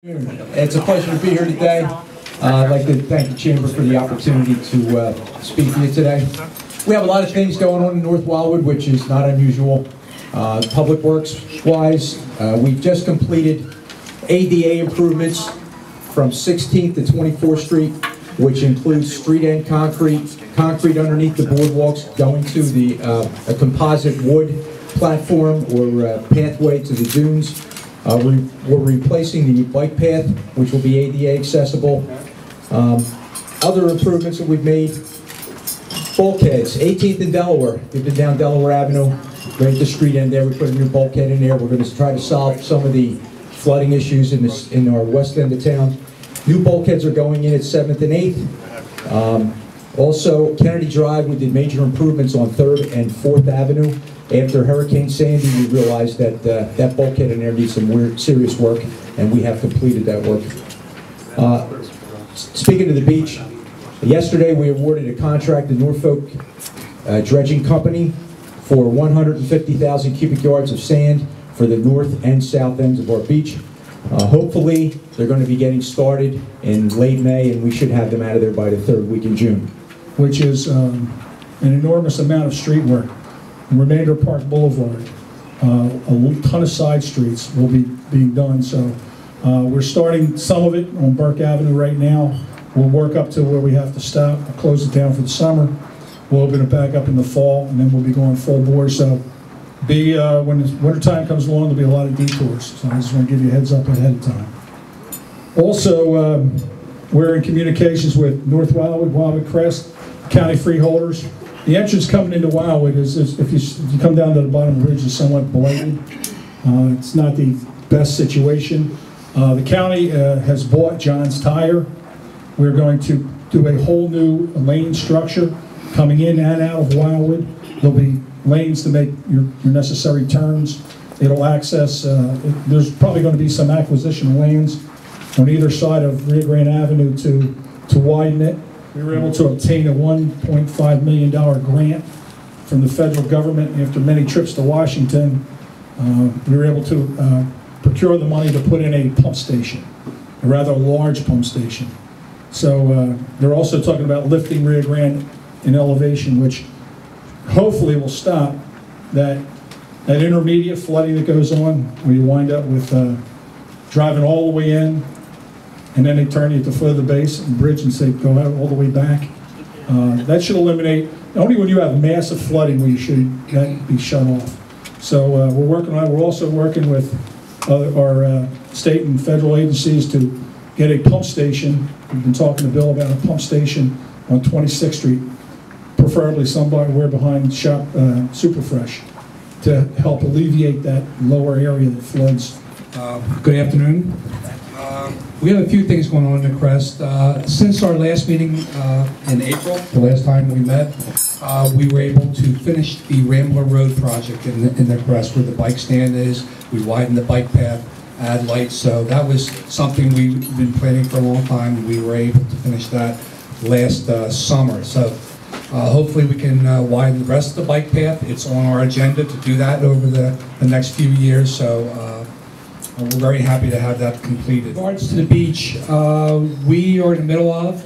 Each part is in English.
It's a pleasure to be here today. I'd like to thank the Chamber for the opportunity to speak to you today. We have a lot of things going on in North Wildwood, which is not unusual. Public Works-wise, we've just completed ADA improvements from 16th to 24th Street, which includes street-end concrete underneath the boardwalks going to a composite wood platform or pathway to the dunes. We're replacing the bike path, which will be ADA accessible. Other improvements that we've made: bulkheads, 18th and Delaware. We've been down Delaware Avenue, right at the street end there. We put a new bulkhead in there. We're going to try to solve some of the flooding issues in our west end of town. New bulkheads are going in at 7th and 8th. Also, Kennedy Drive, we did major improvements on 3rd and 4th Avenue. After Hurricane Sandy, we realized that that bulkhead in there needs some serious work, and we have completed that work. Speaking of the beach, yesterday we awarded a contract to Norfolk Dredging Company for 150,000 cubic yards of sand for the north and south ends of our beach. Hopefully, they're going to be getting started in late May, and we should have them out of there by the 3rd week in June. Which is an enormous amount of street work. Remainder Park Boulevard, a ton of side streets will be being done. So we're starting some of it on Burke Avenue right now. We'll work up to where we have to stop, close it down for the summer. We'll open it back up in the fall, and then we'll be going full bore. So when the winter time comes along, there'll be a lot of detours. So I just want to give you a heads up ahead of time. Also, we're in communications with North Wildwood, Wildwood Crest, county freeholders. The entrance coming into Wildwood is if you come down to the bottom of the ridge, is somewhat blighted. It's not the best situation. The county has bought John's Tire. We're going to do a whole new lane structure coming in and out of Wildwood. There'll be lanes to make your necessary turns. It'll access, there's probably going to be some acquisition of lanes on either side of Rio Grande Avenue to widen it. We were able to obtain a $1.5 million grant from the federal government after many trips to Washington. We were able to procure the money to put in a pump station, a rather large pump station. So they're also talking about lifting Rio Grande in elevation, which hopefully will stop that intermediate flooding that goes on, where you wind up with driving all the way in, and then they turn you at the foot of the base and bridge and say, go out all the way back. That should eliminate, only when you have massive flooding will that be shut off. So we're working on it. We're also working with our state and federal agencies to get a pump station. We've been talking to Bill about a pump station on 26th Street, preferably somewhere behind Shop Superfresh, to help alleviate that lower area that floods. Good afternoon. We have a few things going on in the Crest. Since our last meeting in April, the last time we met, we were able to finish the Rambler Road project in the Crest, where the bike stand is. We widened the bike path, add lights, so that was something we've been planning for a long time, and we were able to finish that last summer. So hopefully we can widen the rest of the bike path. It's on our agenda to do that over the next few years, so we're very happy to have that completed. In regards to the beach, we are in the middle of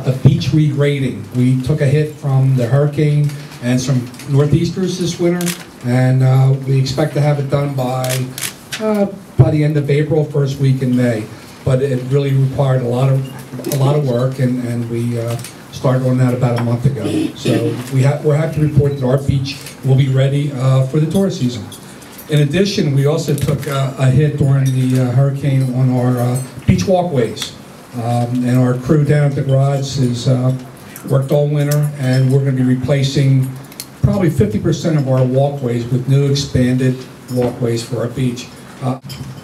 a beach regrading. We took a hit from the hurricane and some northeasters this winter, and we expect to have it done by the end of April, first week in May. But it really required a lot of work, and we started on that about a month ago. So we're happy to report that our beach will be ready for the tourist season. In addition, we also took a hit during the hurricane on our beach walkways. And our crew down at the garage has worked all winter, and we're going to be replacing probably 50% of our walkways with new expanded walkways for our beach. I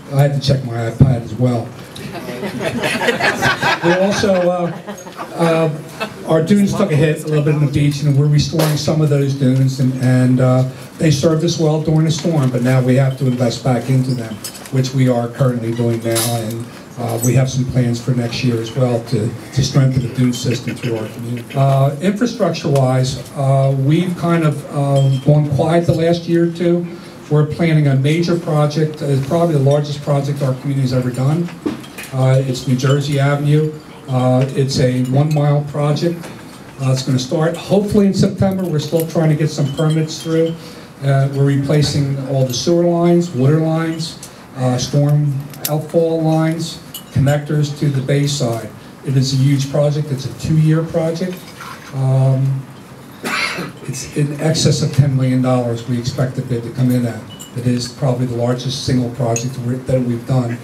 had to check my iPad as well. We also, our dunes took a hit a little bit on the beach, and we're restoring some of those dunes, and they served us well during the storm, but now we have to invest back into them, which we are currently doing now, and we have some plans for next year as well to strengthen the dune system through our community. Infrastructure-wise, we've kind of gone quiet the last year or two. We're planning a major project. It's probably the largest project our community's ever done. It's New Jersey Avenue. It's a 1 mile project. It's going to start hopefully in September. We're still trying to get some permits through. We're replacing all the sewer lines, water lines, storm outfall lines, connectors to the bay side. It is a huge project. It's a 2-year project. It's in excess of $10 million we expect the bid to come in at. It is probably the largest single project that we've done.